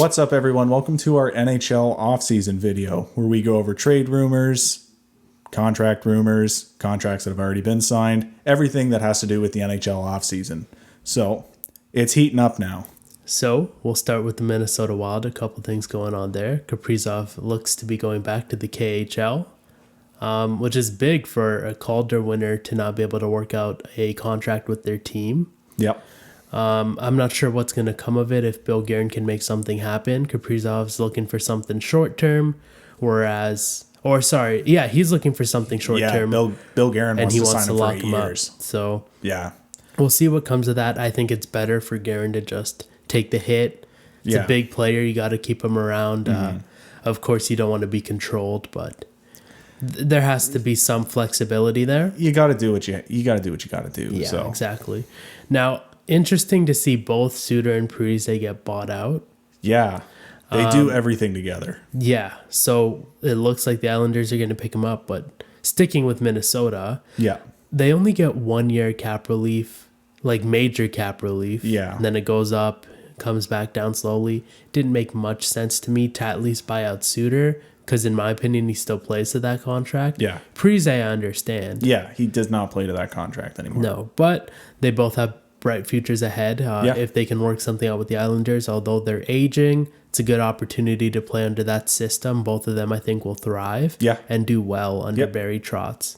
What's up, everyone? Welcome to our NHL Offseason video, where we go over trade rumors, contracts that have already been signed, everything that has to do with the NHL offseason. So, it's heating up now. So, we'll start with the Minnesota Wild. A couple things going on there. Kaprizov looks to be going back to the KHL, which is big for a Calder winner to not be able to work out a contract with their team. Yep. I'm not sure what's going to come of it if Bill Guerin can make something happen. Kaprizov's looking for something short-term, he's looking for something short-term. Yeah, Bill Guerin wants to sign him for 8 years. So, yeah, we'll see what comes of that. I think it's better for Guerin to just take the hit. It's a big player. You got to keep him around. Of course, you don't want to be controlled, but there has to be some flexibility there. You got to do what you got to do. Yeah, exactly. Now, interesting to see both Suter and Parise get bought out. Yeah, they do everything together. Yeah, so it looks like the Islanders are going to pick him up, but sticking with Minnesota, they only get 1 year cap relief, like major cap relief. Yeah. And then it goes up, comes back down slowly. Didn't make much sense to me to at least buy out Suter, because in my opinion, he still plays to that contract. Yeah. Parise, I understand. Yeah, he does not play to that contract anymore. No, but they both have bright futures ahead if they can work something out with the Islanders. Although they're aging, it's a good opportunity to play under that system. Both of them, I think, will thrive and do well under Barry Trotz.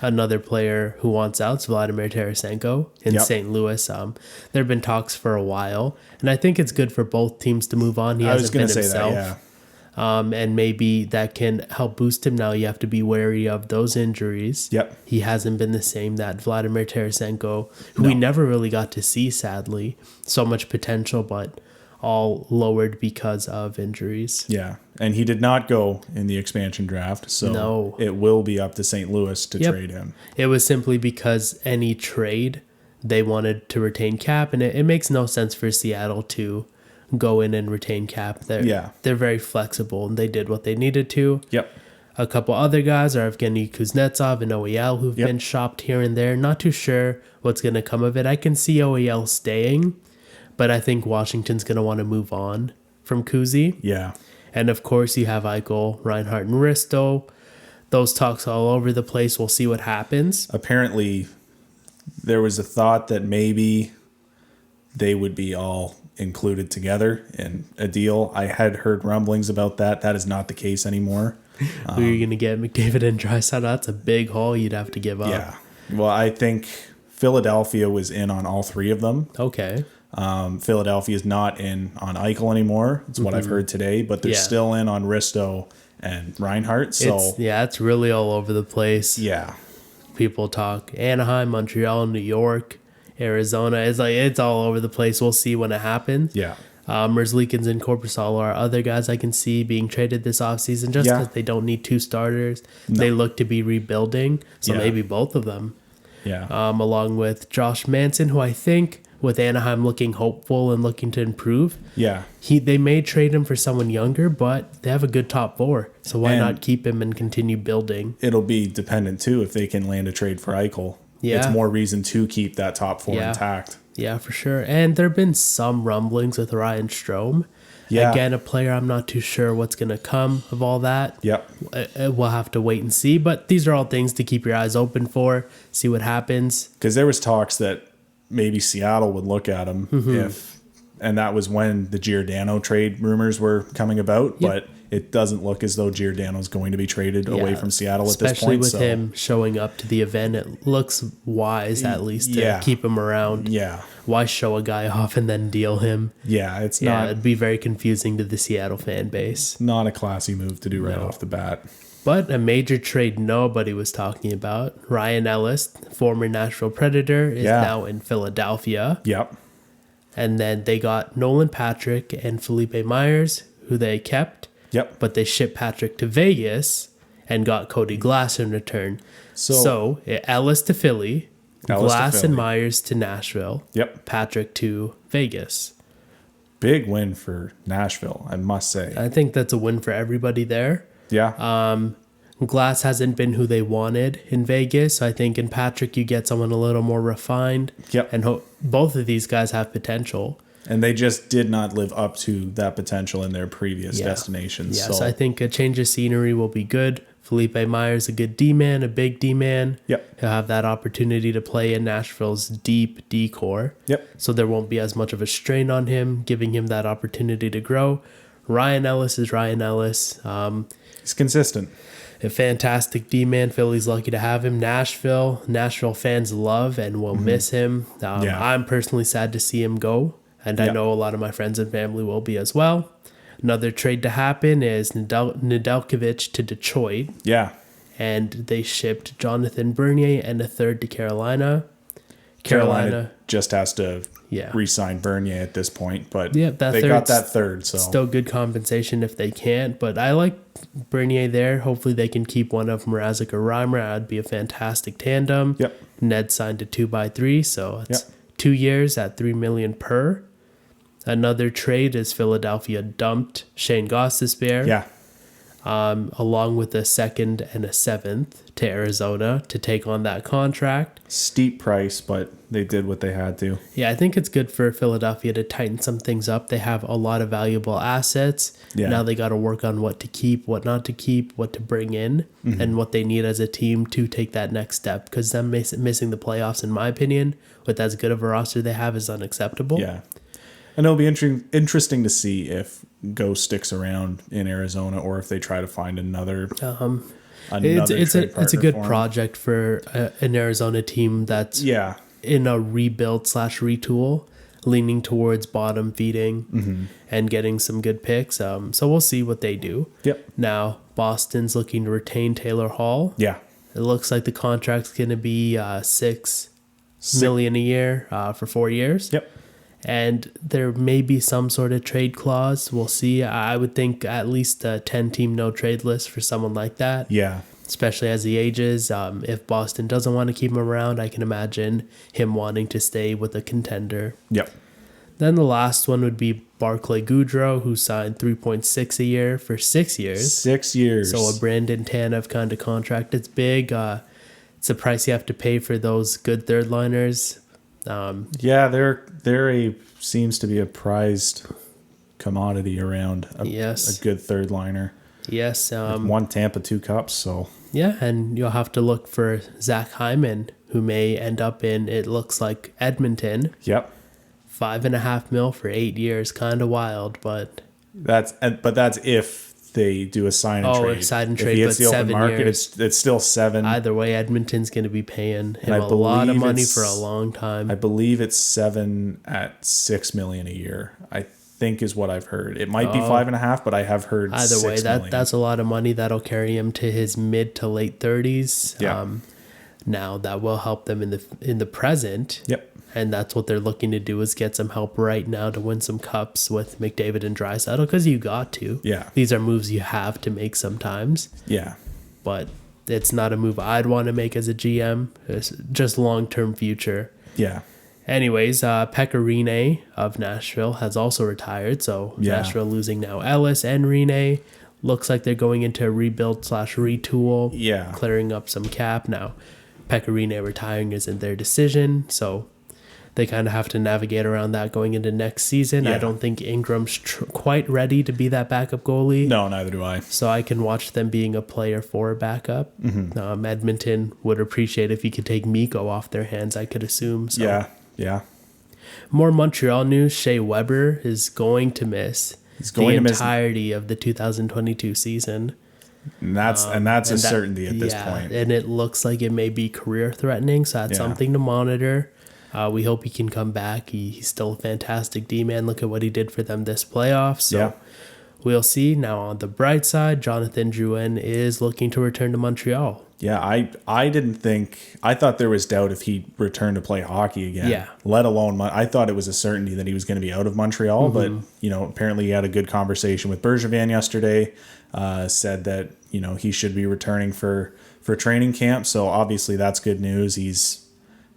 Another player who wants out is Vladimir Tarasenko in St. Louis. There have been talks for a while, and I think it's good for both teams to move on. He hasn't been himself. And maybe that can help boost him. Now you have to be wary of those injuries. Yep. He hasn't been the same. That Vladimir Tarasenko, who we never really got to see, sadly. So much potential, but all lowered because of injuries. Yeah, and he did not go in the expansion draft, so it will be up to St. Louis to trade him. It was simply because any trade, they wanted to retain cap, and it makes no sense for Seattle to go in and retain cap. They're very flexible, and they did what they needed to. Yep. A couple other guys are Evgeny Kuznetsov and OEL, who've been shopped here and there. Not too sure what's going to come of it. I can see OEL staying, but I think Washington's going to want to move on from Kuzi. Yeah. And of course, you have Eichel, Reinhart, and Risto. Those talks all over the place. We'll see what happens. Apparently, there was a thought that maybe they would be all included together in a deal. I had heard rumblings about that. That is not the case anymore. Who are you going to get? McDavid and Draisaitl? That's a big haul you'd have to give up. Yeah. Well, I think Philadelphia was in on all three of them. Okay. Philadelphia is not in on Eichel anymore. It's what I've heard today, but they're still in on Risto and Reinhart. So it's really all over the place. Yeah. People talk Anaheim, Montreal, New York, Arizona. It's all over the place. We'll see when it happens. Yeah. Merzlikins and Korpisalo are other guys I can see being traded this offseason just because they don't need two starters. No. They look to be rebuilding, so maybe both of them. Yeah. Along with Josh Manson, who I think with Anaheim looking hopeful and looking to improve. Yeah. They may trade him for someone younger, but they have a good top four. So why not keep him and continue building? It'll be dependent, too, if they can land a trade for Eichel. Yeah. It's more reason to keep that top four intact. Yeah, for sure. And there have been some rumblings with Ryan Strome. Yeah. Again, a player I'm not too sure what's going to come of all that. Yep. We'll have to wait and see. But these are all things to keep your eyes open for, see what happens. Because there was talks that maybe Seattle would look at him and that was when the Giordano trade rumors were coming about, but it doesn't look as though Giordano's going to be traded away from Seattle at this point. Especially with him showing up to the event, it looks wise at least to keep him around. Yeah. Why show a guy off and then deal him? Yeah, it'd be very confusing to the Seattle fan base. Not a classy move to do right off the bat. But a major trade nobody was talking about. Ryan Ellis, former Nashville Predator, is now in Philadelphia. Yep. And then they got Nolan Patrick and Felipe Myers, who they kept. Yep. But they shipped Patrick to Vegas and got Cody Glass in return. So Ellis to Philly, Glass and Myers to Nashville. Yep. Patrick to Vegas. Big win for Nashville, I must say. I think that's a win for everybody there. Yeah. Glass hasn't been who they wanted in Vegas. So I think in Patrick you get someone a little more refined. Yep. And both of these guys have potential. And they just did not live up to that potential in their previous destinations. Yes, so. I think a change of scenery will be good. Felipe Meyer's a good D-man, a big D-man. Yep. He'll have that opportunity to play in Nashville's deep D-core. Yep. So there won't be as much of a strain on him, giving him that opportunity to grow. Ryan Ellis is Ryan Ellis. He's consistent. A fantastic D-man. Philly's lucky to have him. Nashville fans love and will miss him. I'm personally sad to see him go, and I know a lot of my friends and family will be as well. Another trade to happen is Nedeljkovic to Detroit. Yeah. And they shipped Jonathan Bernier and a third to Carolina. Carolina just has to re-sign Bernier at this point, but they got that third. So still good compensation if they can't. But I like Bernier there. Hopefully they can keep one of Mrazek or Reimer. That'd be a fantastic tandem. Yep. Ned signed a 2x3, so it's 2 years at $3 million per. Another trade is Philadelphia dumped Shane Gostisbehere. Yeah. Along with a second and a seventh to Arizona to take on that contract. Steep price, but they did what they had to. Yeah, I think it's good for Philadelphia to tighten some things up. They have a lot of valuable assets. Yeah. Now they got to work on what to keep, what not to keep, what to bring in, and what they need as a team to take that next step. Because them missing the playoffs, in my opinion, with as good of a roster they have, is unacceptable. Yeah. And it'll be interesting to see if Ghost sticks around in Arizona or if they try to find another. It's a good project for an Arizona team that's in a rebuild/retool, leaning towards bottom feeding and getting some good picks. So we'll see what they do. Yep. Now Boston's looking to retain Taylor Hall. Yeah. It looks like the contract's going to be $6 million a year for 4 years. Yep. And there may be some sort of trade clause. We'll see. I would think at least a 10-team no-trade list for someone like that. Yeah. Especially as he ages. If Boston doesn't want to keep him around, I can imagine him wanting to stay with a contender. Yep. Then the last one would be Barclay Goodrow, who signed $3.6 a year for 6 years. 6 years. So a Brandon Tanev kind of contract. It's big. It's a price you have to pay for those good third liners. There seems to be a prized commodity around a good third liner. Yes. One Tampa, 2 cups. So yeah, and you'll have to look for Zach Hyman, who may end up in, it looks like, Edmonton. Yep. $5.5 million for 8 years, kind of wild, but that's if they do a sign and trade. Oh, a sign and trade, if he but hits the open 7 market, years. It's still 7. Either way, Edmonton's going to be paying him a lot of money for a long time. I believe it's 7 at $6 million a year, I think is what I've heard. It might be 5.5, but I have heard either way, that's a lot of money. That'll carry him to his mid to late 30s. Yeah. Now that will help them in the present. Yep. And that's what they're looking to do, is get some help right now to win some cups with McDavid and Draisaitl, because you got to. Yeah. These are moves you have to make sometimes. Yeah. But it's not a move I'd want to make as a GM. It's just long-term future. Yeah. Anyways, Pekka Rinne of Nashville has also retired. So Nashville losing now Ellis and Rinne. Looks like they're going into a rebuild/retool. Yeah. Clearing up some cap. Now, Pekka Rinne retiring isn't their decision, so they kind of have to navigate around that going into next season. Yeah. I don't think Ingram's quite ready to be that backup goalie. No, neither do I. So I can watch them being a player for a backup. Mm-hmm. Edmonton would appreciate if you could take Mikko off their hands, I could assume. So. Yeah. More Montreal news. Shea Weber is going to miss the entirety of the 2022 season. And that's a certainty at this point. And it looks like it may be career-threatening, so that's something to monitor. We hope he can come back. He's still a fantastic D-man. Look at what he did for them this playoff. So we'll see. Now on the bright side, Jonathan Drouin is looking to return to Montreal. Yeah, I thought there was doubt if he returned to play hockey again. Yeah. Let alone, I thought it was a certainty that he was going to be out of Montreal, but, apparently he had a good conversation with Bergevin yesterday, said that, he should be returning for training camp. So obviously that's good news. He's,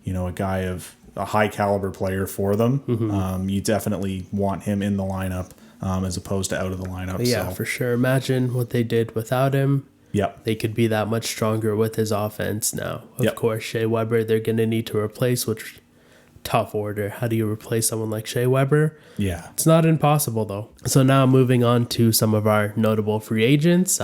a guy of a high caliber player for them. Mm-hmm. You definitely want him in the lineup as opposed to out of the lineup. Yeah, for sure. Imagine what they did without him. Yep. They could be that much stronger with his offense now. Of course, Shea Weber, they're going to need to replace, which tough order. How do you replace someone like Shea Weber? Yeah. It's not impossible, though. So now moving on to some of our notable free agents.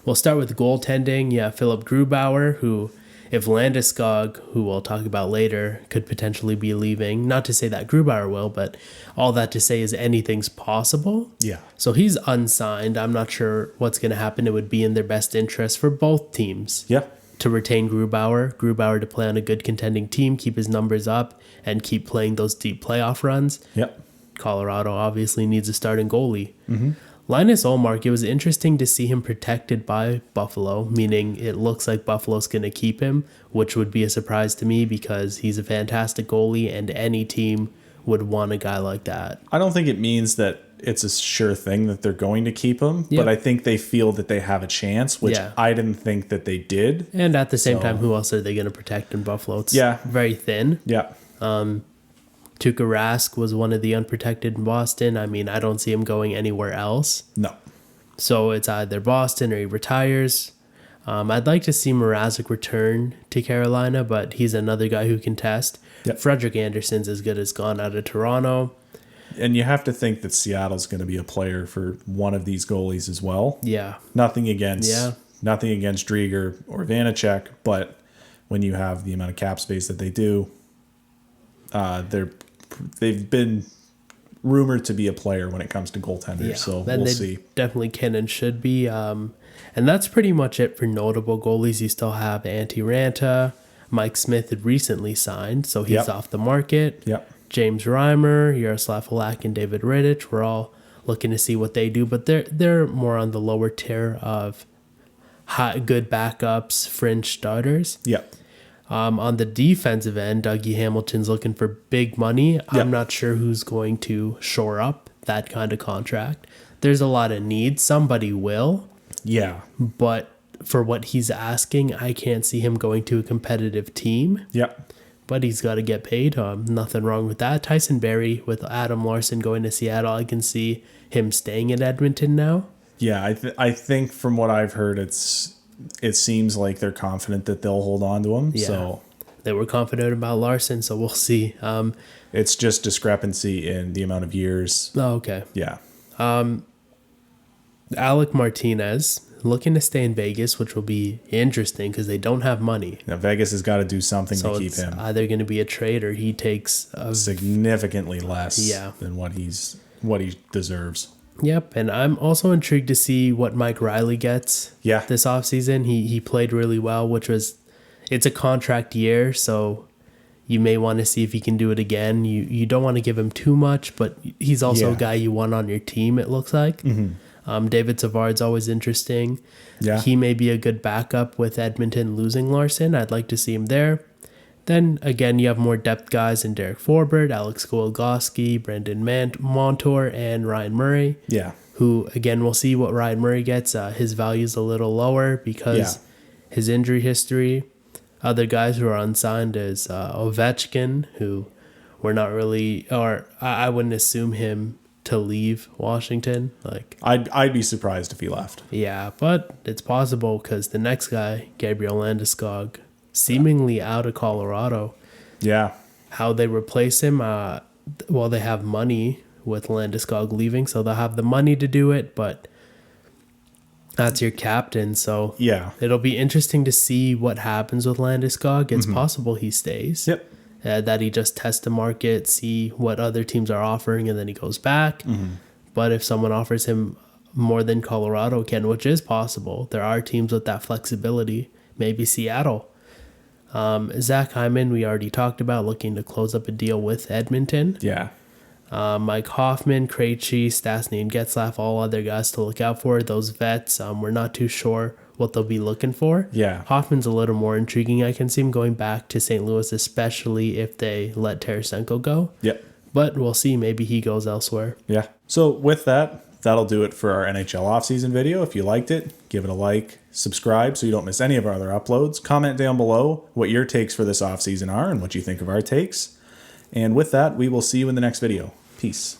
We'll start with goaltending. Yeah, Philip Grubauer, who, if Landeskog, who we'll talk about later, could potentially be leaving. Not to say that Grubauer will, but all that to say is anything's possible. Yeah. So he's unsigned. I'm not sure what's going to happen. It would be in their best interest for both teams. Yeah. To retain Grubauer to play on a good contending team, keep his numbers up, and keep playing those deep playoff runs. Yep. Colorado obviously needs a starting goalie. Mm-hmm. Linus Ullmark, it was interesting to see him protected by Buffalo, meaning it looks like Buffalo's going to keep him, which would be a surprise to me because he's a fantastic goalie and any team would want a guy like that. I don't think it means that it's a sure thing that they're going to keep him, but I think they feel that they have a chance, which I didn't think that they did. And at the same time, who else are they going to protect in Buffalo? It's very thin. Yeah. Tuukka Rask was one of the unprotected in Boston. I mean, I don't see him going anywhere else. No. So it's either Boston or he retires. I'd like to see Mrazek return to Carolina, but he's another guy who can test. Yep. Frederik Andersen's as good as gone out of Toronto. And you have to think that Seattle's going to be a player for one of these goalies as well. Yeah. Nothing against Drieger or Vanacek, but when you have the amount of cap space that they do, they've been rumored to be a player when it comes to goaltenders. So we'll see. Definitely can and should be. And that's pretty much it for notable goalies. You still have Antti Ranta. Mike Smith had recently signed, so he's off the market. Yep. James Reimer, Yaroslav Halak, and David Rittich. We're all looking to see what they do, but they're more on the lower tier of good backups, fringe starters. Yep. On the defensive end, Dougie Hamilton's looking for big money. Yep. I'm not sure who's going to shore up that kind of contract. There's a lot of needs. Somebody will. Yeah. But for what he's asking, I can't see him going to a competitive team. Yep. But he's got to get paid. Nothing wrong with that. Tyson Barrie with Adam Larson going to Seattle, I can see him staying in Edmonton now. Yeah, I think from what I've heard, it seems like they're confident that they'll hold on to him. Yeah. So they were confident about Larson, so we'll see. It's just discrepancy in the amount of years. Oh, okay. Yeah. Alec Martinez looking to stay in Vegas, which will be interesting because they don't have money. Now Vegas has got to do something to keep him. Either going to be a trade or he takes significantly less than what he deserves. Yep, and I'm also intrigued to see what Mike Riley gets this offseason. He played really well, it's a contract year, so you may want to see if he can do it again. You don't want to give him too much, but he's also a guy you want on your team, it looks like. Mm-hmm. David Savard's always interesting. Yeah. He may be a good backup with Edmonton losing Larson. I'd like to see him there. Then, again, you have more depth guys in Derek Forbert, Alex Goligoski, Brendan Montour, and Ryan Murray. Yeah. Who, again, we'll see what Ryan Murray gets. His value's a little lower because his injury history. Other guys who are unsigned is Ovechkin, who we're not really, or I wouldn't assume him to leave Washington. I'd be surprised if he left. Yeah, but it's possible because the next guy, Gabriel Landeskog, seemingly out of Colorado. Yeah. How they replace him, they have money with Landeskog leaving, so they'll have the money to do it, but that's your captain, so it'll be interesting to see what happens with Landeskog. It's possible he stays. Yep. That he just tests the market, see what other teams are offering, and then he goes back. Mm-hmm. But if someone offers him more than Colorado can, which is possible, there are teams with that flexibility, maybe Seattle. Zach Hyman, we already talked about, looking to close up a deal with Edmonton. Yeah. Mike Hoffman, Krejci, Stastny, and Getzlaf, all other guys to look out for. Those vets, we're not too sure what they'll be looking for. Yeah. Hoffman's a little more intriguing. I can see him going back to St. Louis, especially if they let Tarasenko go. Yep. But we'll see. Maybe he goes elsewhere. Yeah. So with that, that'll do it for our NHL offseason video. If you liked it, give it a like, subscribe so you don't miss any of our other uploads. Comment down below what your takes for this offseason are and what you think of our takes. And with that, we will see you in the next video. Peace.